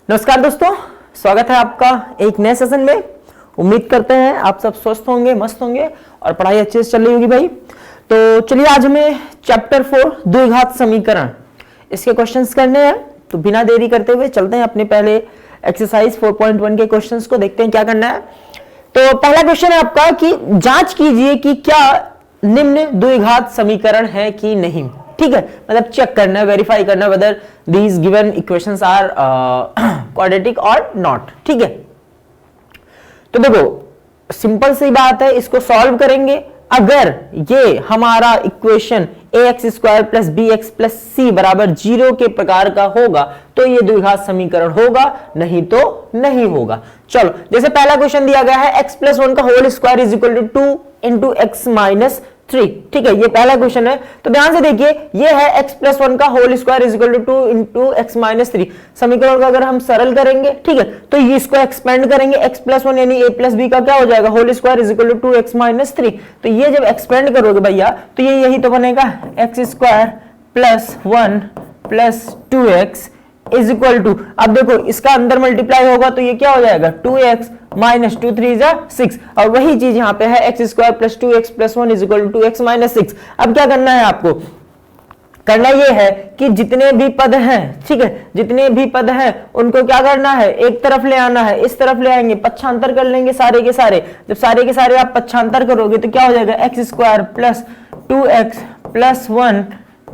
नमस्कार दोस्तों, स्वागत है आपका एक नए सेशन में। उम्मीद करते हैं आप सब स्वस्थ होंगे, मस्त होंगे और पढ़ाई अच्छे से चल रही होगी भाई। तो चलिए आज हमें चैप्टर 4 द्विघात समीकरण इसके क्वेश्चंस करने हैं। तो बिना देरी करते हुए चलते हैं अपने पहले एक्सरसाइज 4.1 के क्वेश्चंस को, देखते हैं क्या करना है। तो पहला क्वेश्चन है आपका कि जांच कीजिए कि क्या निम्न द्विघात समीकरण है कि नहीं। ठीक है, मतलब चेक करना है, वेरीफाई करना है whether these given equations are quadratic और नॉट। ठीक है, तो देखो सिंपल सी बात है, इसको सॉल्व करेंगे। अगर ये हमारा equation ax square plus b x plus c बराबर 0 के प्रकार का होगा तो ये द्विघात समीकरण होगा, नहीं तो नहीं होगा। चलो, जैसे पहला क्वेश्चन दिया गया है x प्लस 1 का whole square is equal to 2 into x minus 3। ठीक है, ये पहला क्वेश्चन है। तो ध्यान से देखिए, ये है x प्लस 1 का whole square is equal to 2 into x minus 3। समीकरण को अगर हम सरल करेंगे, ठीक है, तो ये इसको एक्सपेंड करेंगे, x प्लस 1 यानी a प्लस बी का क्या हो जाएगा, whole square is equal to 2x minus 3। तो ये जब एक्सपेंड करोगे भैया तो ये यही तो बनेगा, x square plus 1 plus 2x is equal to, अब देखो इसका अंदर मल्टीप्लाई होगा तो ये क्या हो जाएगा, 2x माइनस 2 3 जा 6। और वही चीज यहाँ पे है, x square plus 2x plus 1 is equal to 2x minus 6। अब क्या करना है आपको, करना ये है कि जितने भी पद हैं, ठीक है, जितने भी पद हैं उनको क्या करना है, एक तरफ ले आना है, इस तरफ ले आएंगे, पक्षांतर कर लेंगे सारे के सारे। जब सारे के सारे आप पक्षांतर करोगे तो क्या हो जाएगा, x square plus 2x plus 1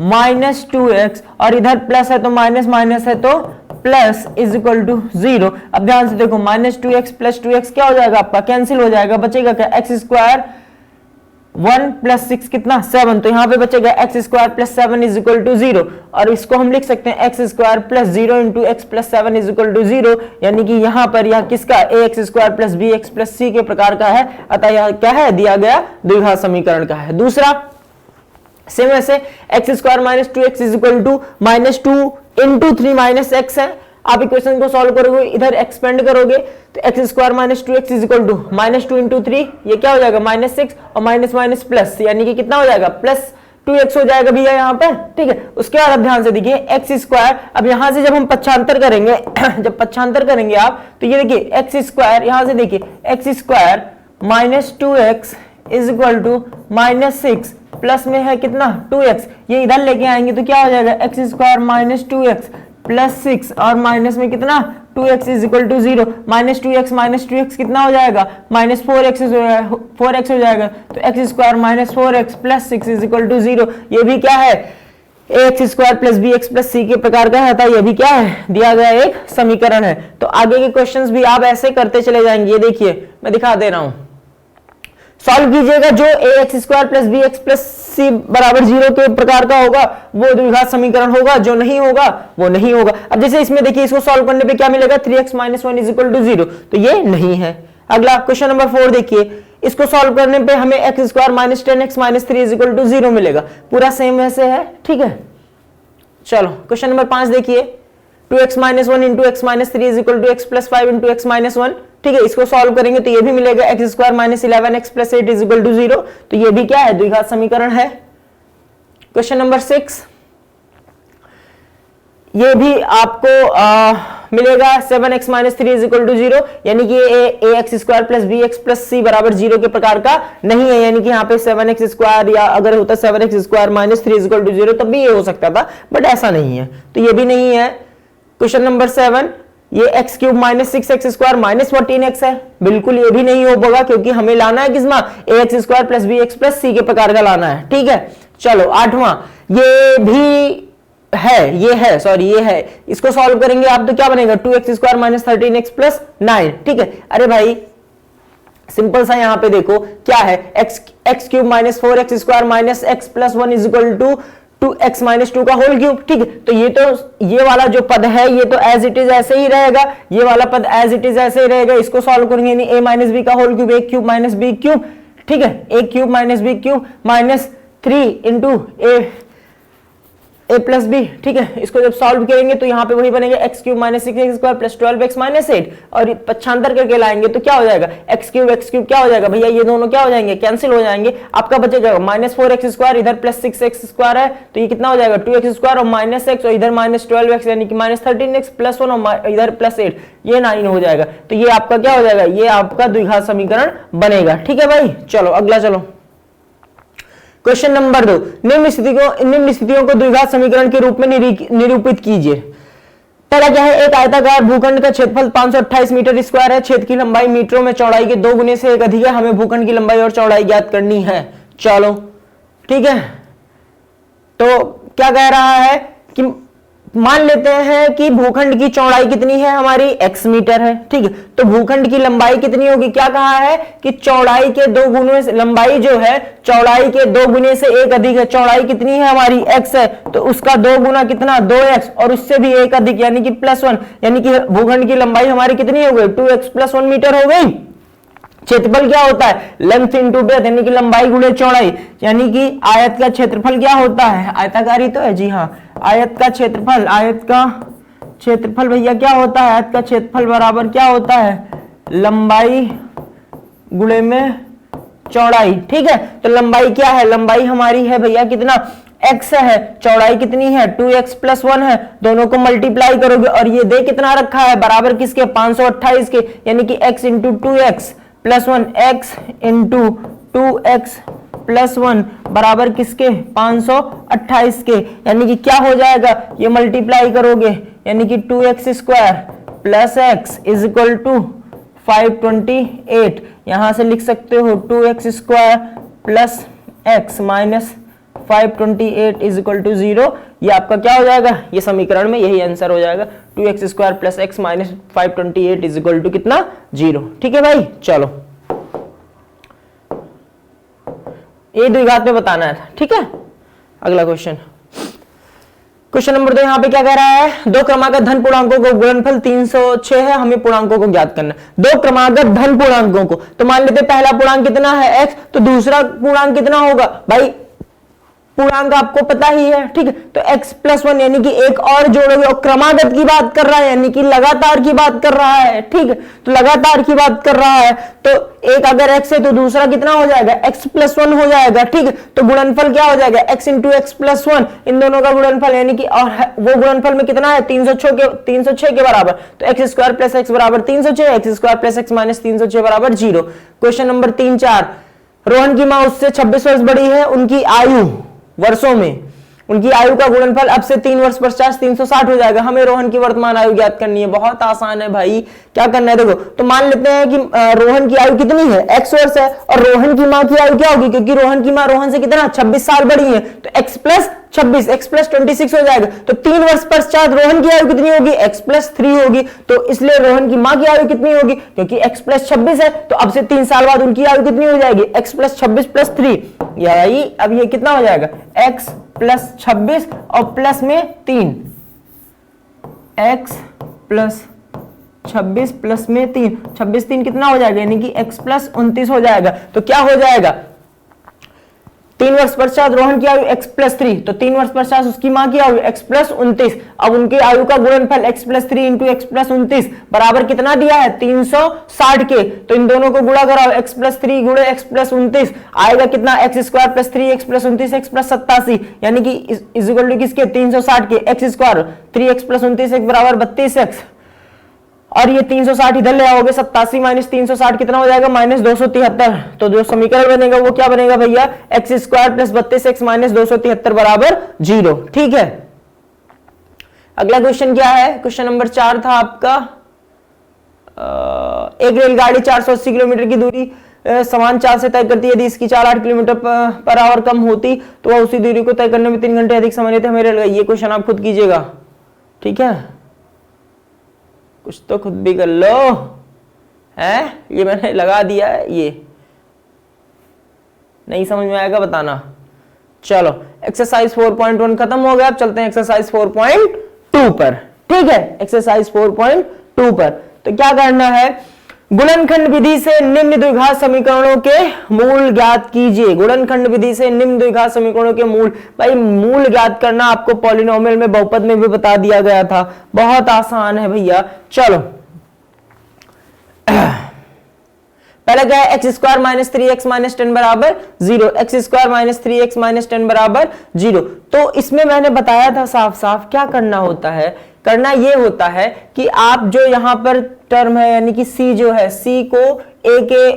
minus 2x, और इधर प्लस है तो माइनस, माइनस है तो प्लस इज इक्वल टू 0। अब ध्यान से देखो, माइनस 2x प्लस 2x क्या हो जाएगा आपका, कैंसिल हो जाएगा, बचेगा क्या, एक्स स्क्वायर 1 प्लस 6 कितना 7। तो यहाँ पे बचेगा x square plus 7 is equal to 0, और इसको हम लिख सकते हैं x square plus 0 into x plus 7 is equal to 0, यानी कि यहाँ पर यह किसका, a x square plus b x plus c के प्रकार का है, अतः यह क्या है, दिया गया द्विघात समीकरण का है। दूसरा सेम ऐसे x square minus 2x is equal to minus 2 into 3 minus x है। आप इक्वेशन को सॉल्व करोगे, इधर एक्सपेंड करोगे तो x square minus 2x is equal to minus 2 into 3, ये क्या हो जाएगा, माइनस 6, और माइनस माइनस प्लस, यानी कि कितना हो जाएगा, प्लस 2x हो जाएगा भैया यहाँ पे। ठीक है, उसके बाद अब ध्यान से देखिए एक्स स्क्वायर, अब यहां से जब हम पक्षांतर करेंगे जब पक्षांतर करेंगे आप, तो ये देखिए एक्स स्क्वायर, यहां से देखिए x square minus 2x is equal to minus 6, plus में है कितना 2x, ये इधर लेके आएंगे तो क्या हो जाएगा, x square minus 2x plus 6, और माइनस में कितना 2x is equal to 0, minus 2x कितना हो जाएगा, माइनस 4x हो जाएगा। तो x square minus 4x plus 6 is equal to 0। ये भी क्या है, x square plus b x plus c के प्रकार का है, ये भी क्या है, दिया गया एक समीकरण है। तो आगे के क्वेश्चंस भी आप ऐसे करते चले जाएंगे। ये देखिए मैं दिखा दे रहा हूं, सॉल्व कीजिएगा, जो a x square plus b x plus c बराबर 0 के प्रकार का होगा वो द्विघात समीकरण होगा, जो नहीं होगा वो नहीं होगा। अब जैसे इसमें देखिए, इसको सॉल्व करने पे क्या मिलेगा, 3x minus 1 is equal to 0, तो ये नहीं है। अगला क्वेश्चन नंबर 4 देखिए, इसको सॉल्व करने पे हमें x square minus 10x minus 3 is equal to 0 मिलेगा, पूरा सेम वैसे है। ठीक है, चलो क्वेश्चन नंबर 5 देखिए, 2x minus 1 into x minus 3 is equal to x plus 5 into x minus 1। ठीक है, इसको सॉल्व करेंगे तो ये भी मिलेगा, x square minus 11x plus 8 is equal to 0, तो ये भी क्या है, द्विघात समीकरण है। क्वेश्चन नंबर 6, ये भी आपको मिलेगा 7x minus 3 is equal to 0, यानी कि a x square plus b x plus c बराबर 0 के प्रकार का नहीं है, यानी कि यहाँ पे 7x स्क्वायर, या अगर होता 7x square minus 3 is equal to 0 तब भी ये हो सकता था, बट ऐसा नहीं है, तो ये भी नहीं है। क्वेश्चन नंबर 7, ये x cube minus 6x square minus 14x है, बिल्कुल ये भी नहीं होगा, क्योंकि हमें लाना है किसमा, a x square plus b x plus c के प्रकार का लाना है। ठीक है, चलो 8वां, ये भी है, ये है, सॉरी ये है, इसको सॉल्व करेंगे आप तो क्या बनेगा, 2x square minus 13x plus 9। ठीक है, अरे भाई सिंपल सा यहाँ पे देखो क्या है, x cube minus 4x square minus x plus 1 is equal to 2x minus 2 का होल क्यूब। ठीक है, तो ये वाला जो पद है ये तो एज इट इज ऐसे ही रहेगा, ये वाला पद एज इट इज ऐसे ही रहेगा। इसको सॉल्व करेंगे, यानी a माइनस बी का whole cube, a cube minus B cube. ठीक है, a cube minus B cube minus 3 into A a plus B, ठीक है। इसको जब सॉल्व करेंगे तो यहाँ पे वही बनेगा x cube minus 6x square plus 12x minus 8, और पक्षांतर करके लाएंगे तो क्या हो जाएगा एक्स क्यूब क्या हो जाएगा भैया, ये दोनों क्या हो जाएंगे, कैंसिल हो जाएंगे। आपका बचेगा माइनस 4x स्क्वायर, इधर प्लस 6x स्क्वायर है तो ये कितना हो जाएगा 2x स्क्वायर और माइनस x, और इधर माइनस 12x यानी कि माइनस 13x प्लस 1 और इधर प्लस 8, ये 9 हो जाएगा। तो ये आपका क्या हो जाएगा, ये आपका द्विघात समीकरण बनेगा, ठीक है भाई। चलो अगला, चलो क्वेश्चन नंबर 2, निम्न स्थितियों को द्विघात समीकरण के रूप में निरूपित कीजिए। पहला क्या है, एक आयताकार भूखंड का क्षेत्रफल 528 मीटर स्क्वायर है, क्षेत्र की लंबाई मीटरों में चौड़ाई के 2 गुने से एक अधिक है, हमें भूखंड की लंबाई और चौड़ाई ज्ञात करनी है। चलो ठीक है, तो क्या कह रहा है कि मान लेते हैं कि भूखंड की चौड़ाई कितनी है हमारी, x मीटर है, ठीक है। तो भूखंड की लंबाई कितनी होगी, क्या कहा है कि चौड़ाई के 2 गुने से, लंबाई जो है चौड़ाई के 2 गुने से एक अधिक है, चौड़ाई कितनी है हमारी x है, तो उसका 2 गुना कितना 2x और उससे भी एक अधिक यानी कि प्लस 1, यानी कि भूखंड की लंबाई हमारी कितनी हो गई 2x प्लस 1 मीटर हो गई। क्षेत्रफल क्या होता है, लेंथ इनटू ब्रेथ यानी कि लंबाई गुणे चौड़ाई, यानी कि आयत का क्षेत्रफल क्या होता है, आयताकारी तो है जी हाँ, आयत का क्षेत्रफल भैया क्या होता है, आयत का क्षेत्रफल बराबर क्या होता है, लंबाई गुणे में चौड़ाई, ठीक है। तो लंबाई क्या है, लंबाई हमारी है भैया कितना x है, चौड़ाई कितनी है 2x प्लस 1 है, दोनों को मल्टीप्लाई करोगे और ये दे कितना रखा है बराबर किसके 528 के, यानी कि x into 2x plus 1, x into 2x plus 1 बराबर किसके 528 के, यानी कि क्या हो जाएगा, ये मल्टीप्लाई करोगे यानी कि 2x square plus x is equal to 528, यहां से लिख सकते हो 2x square plus x minus 528 is equal to 0, ये आपका क्या हो जाएगा, ये समीकरण में यही आंसर हो जाएगा 2x square plus x minus 528 is equal to कितना 0, ठीक है भाई। चलो ये द्विघात में बताना है, ठीक है। अगला क्वेश्चन, क्वेश्चन नंबर 2 यहाँ पे क्या कह रहा है, दो क्रमागत धन पूर्णांकों को गुणनफल 306 है, हमें पूर्णांकों को ज्ञात करना है। दो क्रमागत धन पूर्णांकों को, तो मान लेते पहला पूर्णांक कितना है x, तो दूसरा पूर्णांक कितना होगा भाई, पूर्णांक आपको पता ही है, ठीक है। तो x प्लस 1 यानी कि एक और जोड़ोगे, और क्रमागत की बात कर रहा है यानी कि लगातार की बात कर रहा है, ठीक है। तो लगातार की बात कर रहा है तो एक अगर x है तो दूसरा कितना हो जाएगा x प्लस 1 हो जाएगा, ठीक है। तो गुणनफल क्या हो जाएगा x इंटू एक्स प्लस 1, इन दोनों का गुणनफल यानी कि, और वो गुणनफल में कितना है 306 के बराबर, तो एक्स स्क्वायर प्लस एक्स बराबर 306, x square plus x minus 306 बराबर 0। क्वेश्चन नंबर 3, 4, रोहन की मां उससे 26 वर्ष बड़ी है, उनकी आयु वर्षों में, उनकी आयु का गुणनफल अब से 3 वर्ष पश्चात 360 हो जाएगा, हमें रोहन की वर्तमान आयु ज्ञात करनी है। बहुत आसान है भाई, क्या करना है देखो, तो मान लेते हैं कि रोहन की आयु कितनी है x वर्ष है, और रोहन की मां की आयु क्या होगी, क्योंकि रोहन की मां रोहन से कितना 26 साल बड़ी है, तो x प्लस 26 x प्लस 26 हो जाएगा। तो 3 वर्ष पश्चात रोहन की आयु कितनी होगी, x प्लस 3 होगी, तो इसलिए रोहन की मां की आयु कितनी होगी, क्योंकि x प्लस 26 है, तो अब से 3 साल बाद उनकी आयु कितनी हो जाएगी, x प्लस 26 प्लस 3, यानी अब ये कितना हो जाएगा x प्लस 26 और प्लस में 3, x प्लस 26 प्लस में 3, 26 3 कितना हो जाएगा, यानी कि x प्लस 29 हो जाएगा। तो क्या हो जाएगा, 3 वर्ष पश्चात रोहन की आयु x प्लस 3, तो 3 वर्ष पश्चात उसकी मां की आयु x प्लस 29, अब उनकी आयु का गुणनफल x plus 3 into x plus 29 बराबर कितना दिया है 360 के, तो इन दोनों को गुणा कराओ, x प्लस 3 गुणे x प्लस 29 आएगा कितना, x square plus 3x plus 29 x plus 87, यानी कि इज इक्वल टू किसके 360 के x स्क्वायर 3x प्लस 29 बराबर 32x, और ये 360 इधर ले आओगे, 87 माइनस 360 कितना हो जाएगा माइनस 273, तो जो समीकरण बनेगा वो क्या बनेगा भैया, x square plus 32x minus 273 बराबर 0, ठीक है। अगला क्वेश्चन क्या है, क्वेश्चन नंबर 4 था आपका, एक रेलगाड़ी 480 किलोमीटर की दूरी समान चाल से तय करती है, यदि इसकी चाल 8 किलोमीटर पर आवर कम होती तो वह उसी दूरी को तय करने में 3 घंटे अधिक समय लेते हैं। मेरे ये क्वेश्चन आप खुद कीजिएगा, ठीक है, कुछ तो खुद भी कर लो, है ये मैंने लगा दिया है, ये नहीं समझ में आएगा बताना। चलो एक्सरसाइज 4.1 खत्म हो गया, अब चलते हैं एक्सरसाइज 4.2 पर, ठीक है। एक्सरसाइज 4.2 पर तो क्या करना है, गुणनखंड विधि से निम्न द्विघात समीकरणों के मूल ज्ञात कीजिए। गुणनखंड विधि से निम्न द्विघात समीकरणों के मूल, भाई मूल ज्ञात करना आपको पॉलिनोमियल में, बहुपद में भी बता दिया गया था, बहुत आसान है भैया। चलो पहले क्या है, x square minus 3x minus 10 बराबर 0, x square minus 3x minus 10 बराबर 0। तो इसमें मैंने बताया था साफ साफ क्या करना होता है, करना ये होता है कि आप जो यहां पर टर्म है यानी कि c जो है, c को a के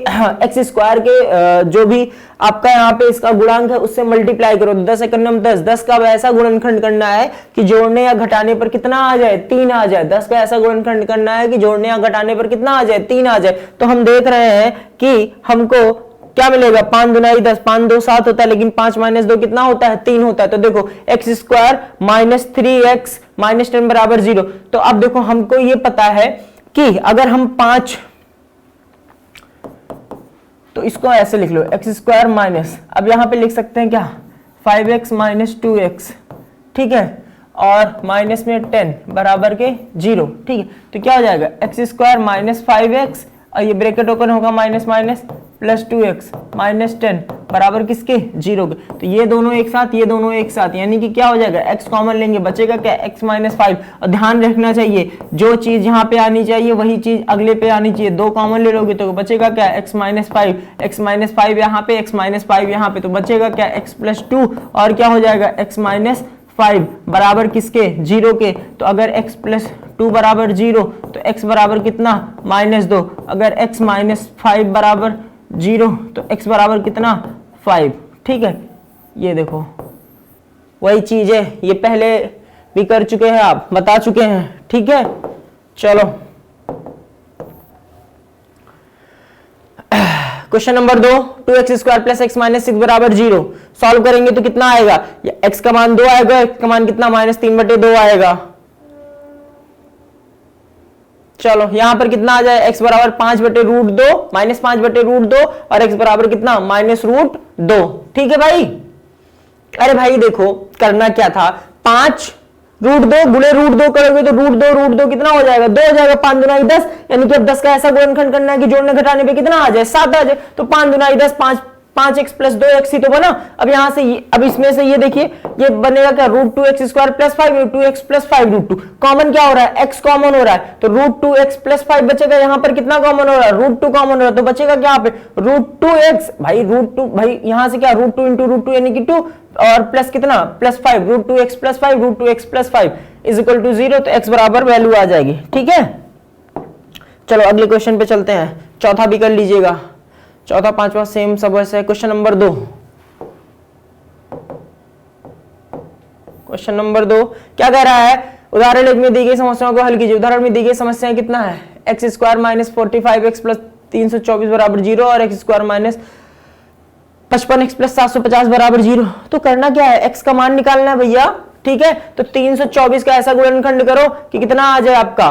एक्स स्क्वायर के जो भी आपका यहाँ पे इसका गुणांक है उससे मल्टीप्लाई करो। 10 एकम 10, 10 का ऐसा गुणनखंड करना है कि जोड़ने या घटाने पर कितना आ जाए, 3 आ जाए। 10 का ऐसा गुणनखंड करना है कि जोड़ने या घटाने पर कितना आ जाए, 3 आ जाए। तो हम देख रहे हैं कि हमको क्या मिलेगा, 5 दुनाई 10, 5 2 7 होता है, लेकिन 5 माइनस 2 कितना होता है, 3 होता है। तो देखो x square minus 3x minus 10 बराबर 0। तो अब देखो हमको ये पता है कि अगर हम 5, तो इसको ऐसे लिख लो, एक्स स्क्वायर माइनस, अब यहां पे लिख सकते हैं क्या, 5x माइनस 2x, ठीक है, और माइनस में 10 बराबर के 0, ठीक है। तो क्या हो जाएगा, एक्स स्क्वायर माइनस 5x और ये ब्रैकेट ओपन होगा minus minus plus 2x minus 10 बराबर किसके, 0 के। तो ये दोनों एक साथ, ये दोनों एक साथ, यानी कि क्या हो जाएगा, x कॉमन लेंगे, बचेगा क्या, x माइनस 5। और ध्यान रखना चाहिए जो चीज यहाँ पे आनी चाहिए वही चीज अगले पे आनी चाहिए। 2 कॉमन ले लोगे तो बचेगा क्या, x माइनस 5, x माइनस 5 यहाँ पे, x माइनस 5 यहाँ पे, तो बचेगा क्या, x प्लस 2 और क्या हो जाएगा, x माइनस 5 बराबर किसके, 0 के। तो अगर x प्लस 2 बराबर 0 तो x बराबर कितना, माइनस 2। अगर x माइनस 5 बराबर 0 तो x बराबर कितना, 5, ठीक है। ये देखो वही चीज है, ये पहले भी कर चुके हैं, आप बता चुके हैं, ठीक है। चलो question number 2, 2x square plus x minus 6 बराबर 0 सॉल्व करेंगे तो कितना आएगा, x का मान 2 आएगा, x का मान कितना, माइनस 3/2 आएगा। चलो यहां पर कितना आ जाए, x बराबर 5/√2 माइनस 5/√2 और x बराबर कितना, माइनस √2, ठीक है भाई। अरे भाई देखो करना क्या था, 5√2 गुणे √2 करोगे तो √2 कितना हो जाएगा, 2 हो जाएगा, 5 दुनाई 10, यानी कि अब 10 का ऐसा गुणनखंड करना है कि जोड़ने घटाने पे कितना आ जाए, 7 आ जाए। तो 5 दुनाई 10, 5x प्लस 2x ही तो बना। अब यहां से अब इसमें से ये देखिए ये बनेगा क्या, √2x square plus 5, 2x plus 5 √2 common क्या हो रहा है, x कॉमन हो रहा है, तो √2x प्लस 5 बचेगा। यहां पर कितना कॉमन हो रहा है, √2 कॉमन हो रहा है, तो बचेगा क्या यहाँ पे, √2x, भाई √2, भाई यहां से क्या, √2 इंटू √2 यानी कि 2 और प्लस कितना, plus 5, √2x plus 5, √2x plus 5 is equal to 0। तो x बराबर वैल्यू आ जाएगी, ठीक है। चलो अगले क्वेश्चन पे चलते हैं, चौथा भी कर लीजिएगा, चौथा पांचवा सेम सब वैसे है। क्वेश्चन नंबर 2, क्वेश्चन नंबर 2 क्या कह रहा है, उदाहरण 1 में दी गई समस्याओं को हल कीजिए। उदाहरण में दी गई समस्याएं कितना है, x square minus 45x plus 324 बराबर 0 और x square minus 55x plus 750 बराबर 0। तो करना क्या है, x का मान निकालना है भैया, ठीक है। तो 324 का ऐसा गुणनखंड करो कि कितना आ जाए आपका,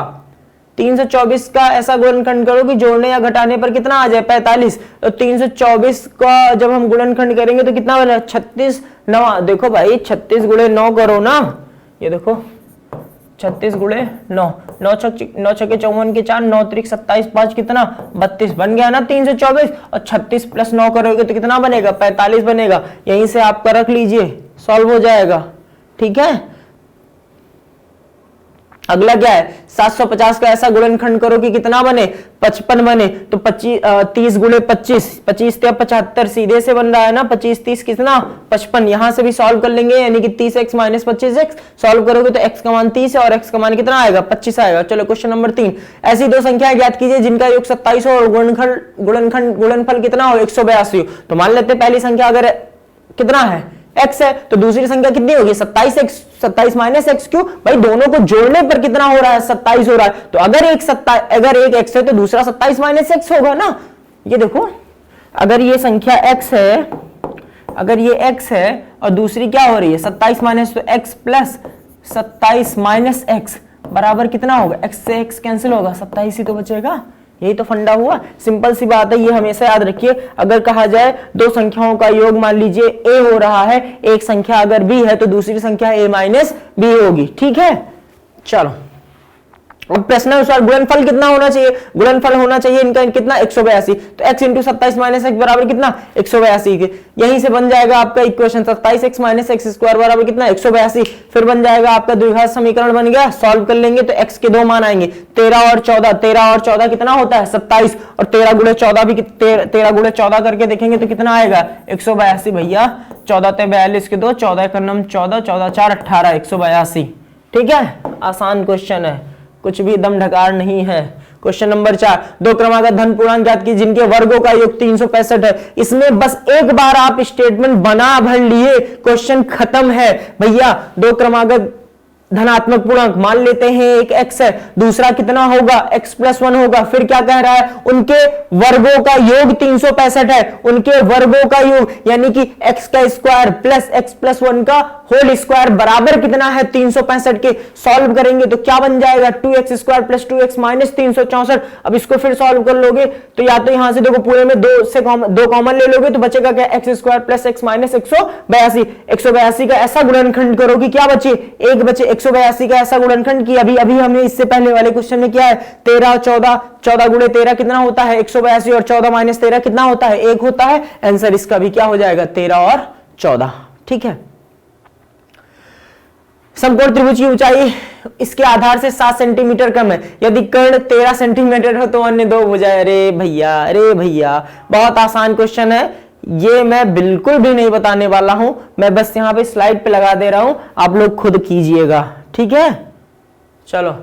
324 का ऐसा गुणनखंड करो कि जोड़ने या घटाने पर कितना आ जाए, 45। तो 324 का जब हम गुणनखंड करेंगे तो कितना बना, 36 9। देखो भाई 36 गुणे 9 करो ना, ये देखो 36 गुणे 9, 9 छक्के 54 के 4, 9 त्रिक 27, 5 कितना 32 बन गया ना 324। और 36 प्लस 9 करोगे तो कितना बनेगा, 45 बनेगा। यहीं से आपका रख लीजिए, सॉल्व हो जाएगा, ठीक है। अगला क्या है, 750 का ऐसा गुणनखंड करो कि कितना बने, 55 बने। तो 30 गुणे 25, 25 या 75 सीधे से बन रहा है ना, 25 30 कितना 55। यहां से भी सॉल्व कर लेंगे, यानी कि 30x माइनस 25x सॉल्व करोगे तो x का मान 30 है और x का मान कितना आएगा, 25 आएगा। चलो क्वेश्चन नंबर 3, ऐसी दो संख्याएं ज्ञात कीजिए जिनका योग 27 हो और गुणनफल कितना हो, 182 हो। तो मान लेते पहली संख्या अगर कितना है, x है, तो दूसरी संख्या कितनी होगी, 27x, 27 माइनस एक्स क्यों, भाई दोनों को जोड़ने पर कितना हो रहा है, 27 हो रहा है। तो अगर एक x है तो दूसरा 27 माइनस एक्स होगा ना। ये देखो अगर ये संख्या x है, अगर ये x है और दूसरी क्या हो रही है 27 माइनस, तो x प्लस 27 माइनस एक्स बराबर कितना होगा, x से x कैंसिल होगा, 27 ही तो बचेगा। यही तो फंडा हुआ, सिंपल सी बात है, ये हमेशा याद रखिए। अगर कहा जाए दो संख्याओं का योग, मान लीजिए a हो रहा है, एक संख्या अगर b है तो दूसरी संख्या a माइनस b होगी, ठीक है। चलो अब प्रश्नानुसार गुणनफल कितना होना चाहिए, गुणनफल होना चाहिए इनका कितना 182, तो x इंटू 27 माइनस एक्स बराबर कितना 182, यहीं से बन जाएगा आपका equation 27x minus x square बराबर कितना 182। फिर बन जाएगा आपका द्विघात समीकरण बन गया, सॉल्व कर लेंगे तो x के दो मान आएंगे 13 और 14, 13 और 14 कितना होता है 27, और 13 गुणे 14 भी 13 गुणे 14 करके देखेंगे तो कितना आएगा 182 भैया, 14 ते 42 के दो, 14 का नम 14, 14 4 18, 182। ठीक है, आसान क्वेश्चन है, कुछ भी दम ढकार नहीं है। क्वेश्चन नंबर 4, दो क्रमागत धन पूर्णांक ज्ञात की जिनके वर्गों का योग 365 है। इसमें बस एक बार आप स्टेटमेंट बना भर लिए, क्वेश्चन खत्म है भैया। दो क्रमागत धनात्मक पूर्णांक मान लेते हैं, एक x है, दूसरा कितना होगा x प्लस 1 होगा। फिर क्या कह रहा है, उनके वर्गों का योग 365 है, उनके वर्गों का योग यानी कि x का स्क्वायर प्लस x प्लस 1 का होल स्क्वायर बराबर कितना है 365 के। सॉल्व करेंगे तो क्या बन जाएगा 2x square plus 2x minus 364। अब इसको फिर सॉल्व कर लोगे तो या तो यहां से देखो पूरे में दो कॉमन ले लोगे तो बचेगा क्या x square plus x minus 182। 182 का ऐसा गुणनखंड करो कि क्या बचे, एक बचे। 182 का ऐसा गुणनखंड की अभी हमने इससे पहले वाले क्वेश्चन में किया है, 13 और 14, 14 गुणे 13 कितना होता है 182, और 14 माइनस 13 कितना होता है 1 होता है। आंसर इसका भी क्या हो जाएगा 13 और 14। ठीक है, समकोण त्रिभुज की ऊंचाई इसके आधार से 7 सेंटीमीटर कम है, यदि कर्ण 13 सेंटीमीटर हो तो अन्य दो भुजाएं। अरे भैया बहुत आसान क्वेश्चन है, ये मैं बिल्कुल भी नहीं बताने वाला हूं, मैं बस यहां पे स्लाइड पे लगा दे रहा हूं, आप लोग खुद कीजिएगा। ठीक है, चलो।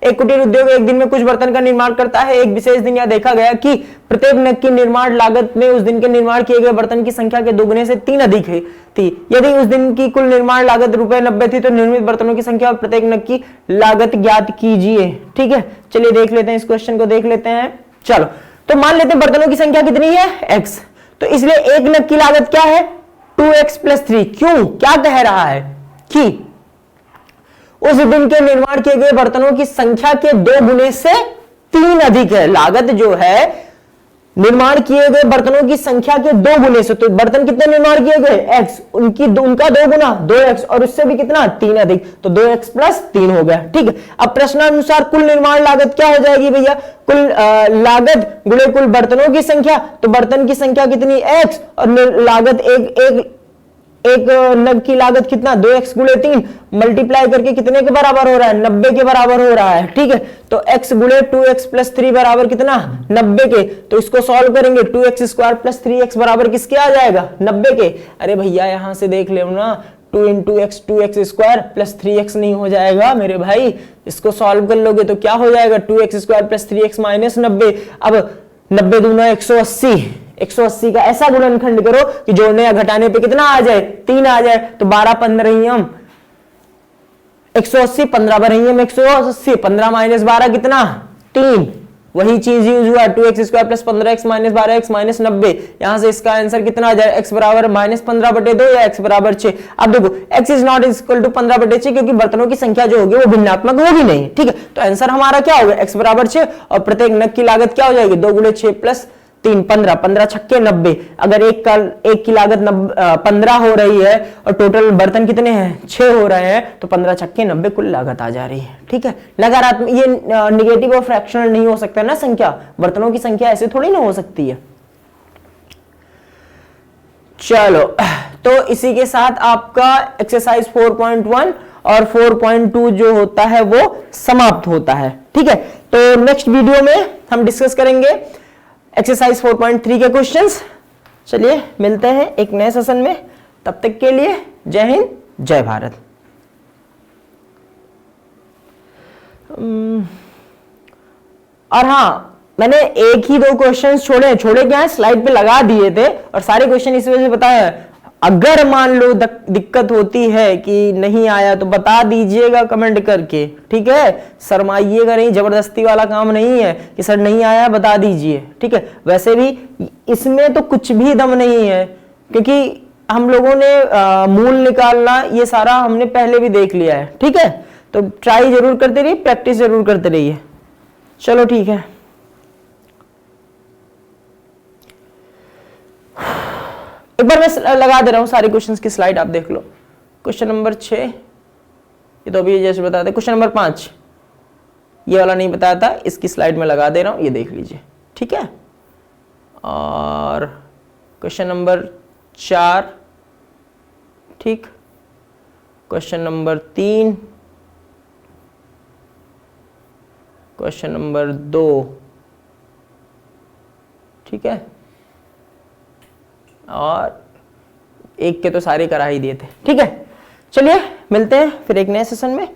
एक कुटीर उद्योग एक दिन में कुछ बर्तन का निर्माण करता है। एक विशेष दिन यह देखा गया कि प्रत्येक नग की निर्माण लागत में उस दिन के निर्माण किए गए बर्तन की संख्या के दोगुने से 3 अधिक थी। यदि उस दिन की कुल निर्माण लागत ₹90 थी तो निर्मित बर्तनों की संख्या और प्रत्येक नग की लागत ज्ञात कीजिए। ठीक है, चलिए देख लेते हैं इस क्वेश्चन को, देख लेते हैं। चलो, तो मान लेते हैं बर्तनों की संख्या कितनी है x, तो इसलिए एक नग की लागत क्या है 2x प्लस 3। क्यों, क्या कह रहा है कि उस दिन के निर्माण किए गए बर्तनों की संख्या के 2 गुने से 3 अधिक है। लागत जो है निर्माण किए गए बर्तनों की संख्या के 2 गुने से, तो बर्तन कितने निर्माण किए गए x, उनका 2 गुना 2x, और उससे भी कितना 3 अधिक, तो 2x प्लस 3 हो गया। ठीक है, अब प्रश्नानुसार कुल निर्माण लागत क्या हो जाएगी भैया, कुल लागत गुणे कुल बर्तनों की संख्या, तो बर्तन की संख्या कितनी x और लागत एक नग की लागत कितना 2x गुणे 3 मल्टीप्लाई करके कितने के बराबर हो रहा है 90 के बराबर हो रहा है। ठीक है, तो x गुणे 2x प्लस 3 बराबर कितना 90 के, तो इसको सॉल्व करेंगे 2x स्क्वायर प्लस 3x बराबर किसके आ जाएगा 90 के। अरे भैया यहां से देख ले ना, 2 into x 2x square plus 3x नहीं हो जाएगा मेरे भाई, इसको सॉल्व कर लोगे तो क्या हो जाएगा 2x square plus 3x minus 90। अब 90 दूना 180, 180 का ऐसा गुणनखंड करो कि जोड़ने या घटाने पे कितना आ जाए 3 आ जाए, तो 12 15 हम 180, 15 पर 180, 15 माइनस 12 कितना 3, वही चीज यूज हुआ 2x square plus 15x minus 12x minus 90। यहां से इसका आंसर कितना आ जाए x बराबर माइनस 15/2 या x बराबर 6। अब देखो x is not equal to 15/6 क्योंकि बर्तनों की संख्या जो होगी वो भिन्नात्मक होगी नहीं। ठीक है, तो आंसर हमारा क्या होगा x बराबर 6, और प्रत्येक नग की लागत क्या हो जाएगी 2 गुणे 6 प्लस 3 15, 15 छक्के 90। अगर एक की लागत 15 हो रही है और टोटल बर्तन कितने हैं 6 हो रहे हैं, तो 15 छक्के 90 कुल लागत आ जा रही है। ठीक है, नकारात्मक ये निगेटिव और फ्रैक्शनल नहीं हो सकता ना संख्या, बर्तनों की संख्या ऐसे थोड़ी ना हो सकती है। चलो, तो इसी के साथ आपका एक्सरसाइज 4.1 और 4.2 जो होता है वो समाप्त होता है। ठीक है, तो नेक्स्ट वीडियो में हम डिस्कस करेंगे एक्सरसाइज 4.3 के क्वेश्चंस। चलिए मिलते हैं एक नए सेशन में, तब तक के लिए जय हिंद जय भारत। और हाँ, मैंने एक ही 2 क्वेश्चंस छोड़े क्या है, स्लाइड पे लगा दिए थे और सारे क्वेश्चन इस वजह से बताया। अगर मान लो दिक्कत होती है कि नहीं आया तो बता दीजिएगा कमेंट करके। ठीक है, शर्माइएगा नहीं, जबरदस्ती वाला काम नहीं है कि सर नहीं आया बता दीजिए। ठीक है, वैसे भी इसमें तो कुछ भी दम नहीं है क्योंकि हम लोगों ने मूल निकालना ये सारा हमने पहले भी देख लिया है। ठीक है, तो ट्राई जरूर करते रहिए, प्रैक्टिस जरूर करते रहिए। चलो ठीक है, एक बार मैं लगा दे रहा हूं सारे क्वेश्चंस की स्लाइड, आप देख लो। क्वेश्चन नंबर 6 ये तो अभी जैसे बताते, क्वेश्चन नंबर 5 ये वाला नहीं बताया था, इसकी स्लाइड में लगा दे रहा हूं, ये देख लीजिए, ठीक है। और क्वेश्चन नंबर 4, ठीक, क्वेश्चन नंबर 3, क्वेश्चन नंबर 2, ठीक है, और एक के तो सारे करा ही दिए थे, ठीक है। चलिए मिलते हैं फिर एक नए सेशन में।